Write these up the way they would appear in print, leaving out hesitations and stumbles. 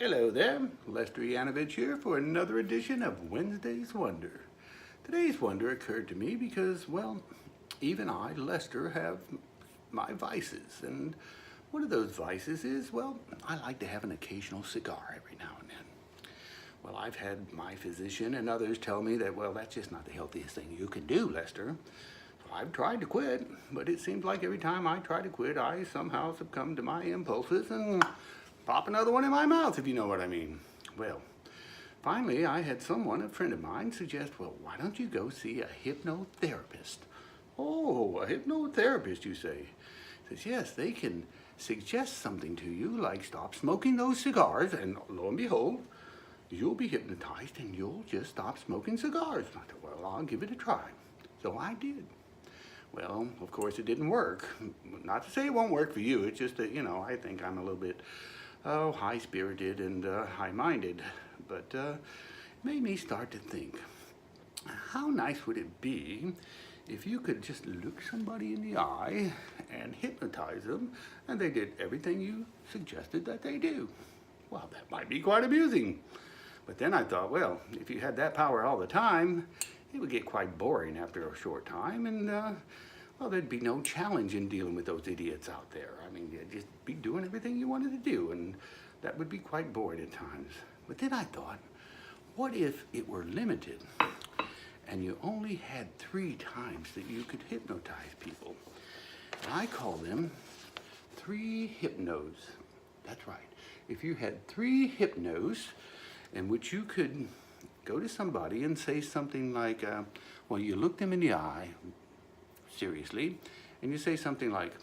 Hello there, Lester Yanovich here for another edition of Wednesday's Wonder. Today's wonder occurred to me because, well, even I, Lester, have my vices. And one of those vices is, well, I like to have an occasional cigar every now and then. Well, I've had my physician and others tell me that, well, that's just not the healthiest thing you can do, Lester. So I've tried to quit, but it seems like every time I try to quit, I somehow succumb to my impulses and pop another one in my mouth, if you know what I mean. Well, finally, I had a friend of mine, suggest, well, why don't you go see a hypnotherapist? Oh, a hypnotherapist, you say? Says, yes, they can suggest something to you, like stop smoking those cigars, and lo and behold, you'll be hypnotized and you'll just stop smoking cigars. I thought, well, I'll give it a try. So I did. Well, of course, it didn't work. Not to say it won't work for you, it's just that, I think I'm a little bit high-spirited and high-minded, but it made me start to think, how nice would it be if you could just look somebody in the eye and hypnotize them, and they did everything you suggested that they do? Well, that might be quite amusing. But then I thought, well, if you had that power all the time, it would get quite boring after a short time, and well, there'd be no challenge in dealing with those idiots out there. I mean, you'd just be doing everything you wanted to do, and that would be quite boring at times. But then I thought, what if it were limited, and you only had 3 times that you could hypnotize people? And I call them 3 Hipp-nose. That's right. If you had 3 Hipp-nose in which you could go to somebody and say something like, well, you look them in the eye, seriously, and you say something like,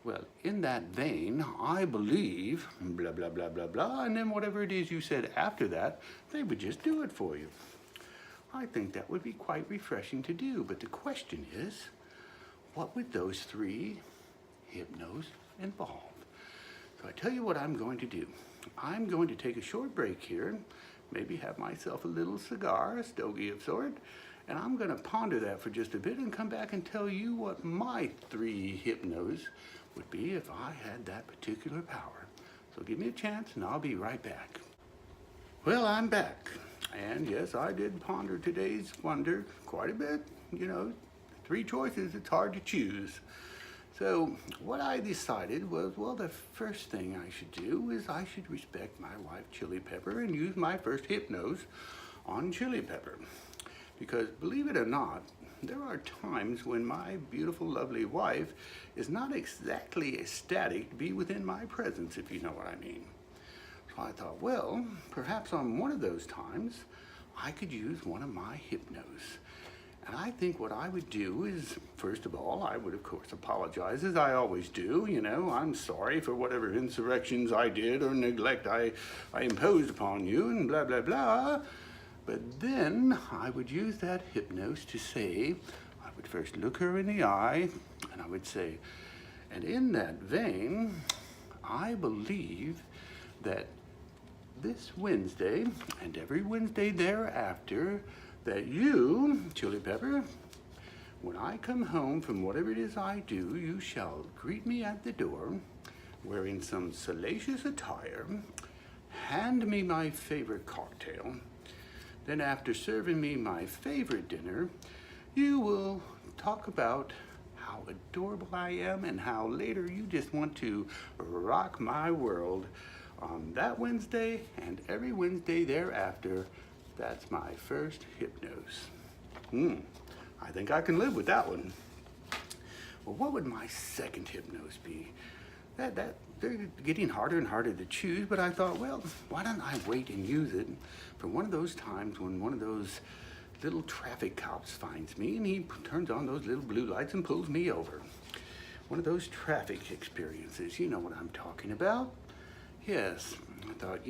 well, in that vein, I believe, blah, blah, blah, blah, blah, and then whatever it is you said after that, they would just do it for you. I think that would be quite refreshing to do, but the question is, what would those 3 Hipp-nose involve? So I tell you what I'm going to do. I'm going to take a short break here, maybe have myself a little cigar, a stogie of sort, and I'm going to ponder that for just a bit and come back and tell you what my 3 Hipp-nose would be if I had that particular power. So give me a chance and I'll be right back. Well, I'm back. And yes, I did ponder today's wonder quite a bit. 3 choices, it's hard to choose. So what I decided was, well, the first thing I should do is I should respect my wife, Chili Pepper, and use my first Hipp-nose on Chili Pepper. Because believe it or not, there are times when my beautiful, lovely wife is not exactly ecstatic to be within my presence, if you know what I mean. So I thought, well, perhaps on one of those times, I could use one of my Hipp-nose. And I think what I would do is, first of all, I would, of course, apologize, as I always do. I'm sorry for whatever insurrections I did or neglect I imposed upon you, and blah, blah, blah. But then I would use that Hipp-nose to say, I would first look her in the eye, and I would say, and in that vein, I believe that this Wednesday and every Wednesday thereafter, that you, Chili Pepper, when I come home from whatever it is I do, you shall greet me at the door, wearing some salacious attire, hand me my favorite cocktail, then after serving me my favorite dinner, you will talk about how adorable I am and how later you just want to rock my world on that Wednesday and every Wednesday thereafter. That's my first Hipp-nose. I think I can live with that one. Well, what would my second Hipp-nose be? They're getting harder and harder to choose, but I thought, well, why don't I wait and use it for one of those times when one of those little traffic cops finds me and he turns on those little blue lights and pulls me over. One of those traffic experiences, you know what I'm talking about. Yes, I thought,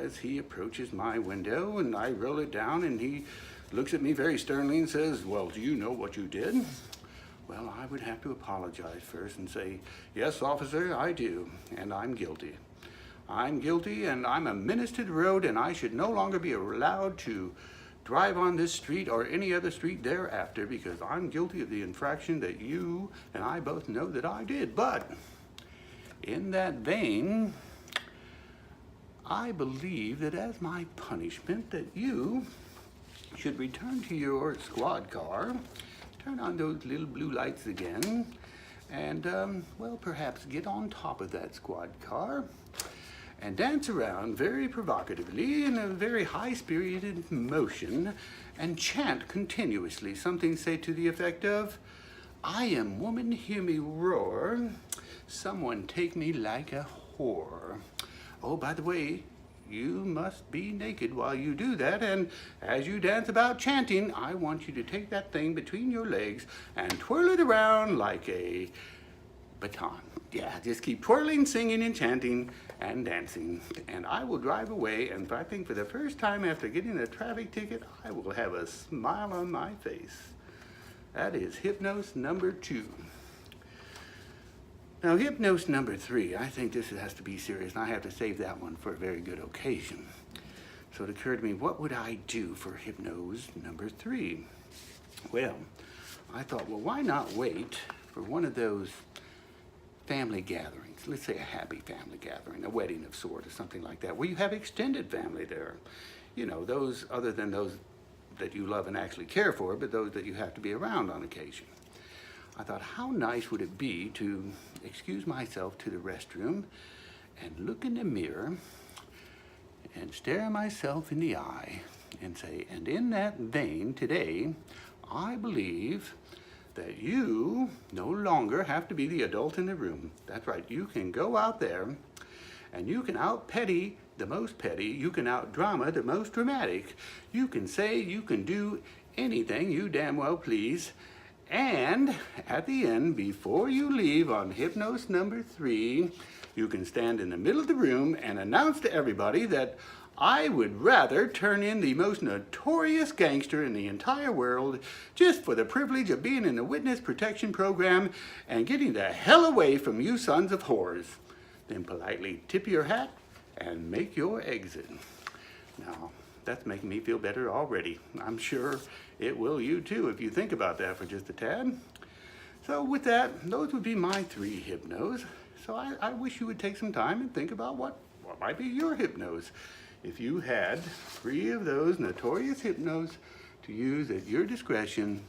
as he approaches my window and I roll it down and he looks at me very sternly and says, well, do you know what you did? Well, I would have to apologize first and say, yes, officer, I do, and I'm guilty. I'm guilty and I'm a menace to the road and I should no longer be allowed to drive on this street or any other street thereafter because I'm guilty of the infraction that you and I both know that I did. But in that vein, I believe that as my punishment that you should return to your squad car, turn on those little blue lights again, and, well, perhaps get on top of that squad car and dance around very provocatively in a very high-spirited motion and chant continuously something, say, to the effect of, "I am woman, hear me roar, someone take me like a whore." Oh, by the way, you must be naked while you do that, and as you dance about chanting, I want you to take that thing between your legs and twirl it around like a baton. Yeah, just keep twirling, singing, and chanting, and dancing. And I will drive away, and I think for the first time after getting a traffic ticket, I will have a smile on my face. That is Hipp-nose number 2. Now, Hipp-nose number 3, I think this has to be serious, and I have to save that one for a very good occasion. So it occurred to me, what would I do for Hipp-nose number 3? Well, I thought, well, why not wait for one of those family gatherings? Let's say a happy family gathering, a wedding of sorts, or something like that, where you have extended family there. You know, those other than those that you love and actually care for, but those that you have to be around on occasion. I thought, how nice would it be to excuse myself to the restroom and look in the mirror and stare myself in the eye and say, and in that vein today, I believe that you no longer have to be the adult in the room. That's right, you can go out there and you can out-petty the most petty, you can out-drama the most dramatic, you can say, you can do anything you damn well please. And at the end, before you leave on Hipp-nose number 3, you can stand in the middle of the room and announce to everybody that I would rather turn in the most notorious gangster in the entire world just for the privilege of being in the witness protection program and getting the hell away from you sons of whores. Then politely tip your hat and make your exit. Now, that's making me feel better already. I'm sure it will you too if you think about that for just a tad. So with that, those would be my 3 Hipp-nose. So I wish you would take some time and think about what might be your Hipp-nose. If you had 3 of those notorious Hipp-nose to use at your discretion,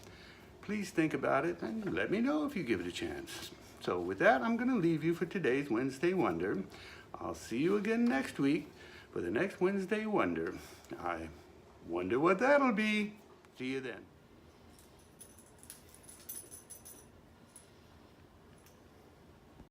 please think about it and let me know if you give it a chance. So with that, I'm going to leave you for today's Wednesday Wonder. I'll see you again next week for the next Wednesday Wonder. I wonder what that'll be. See you then.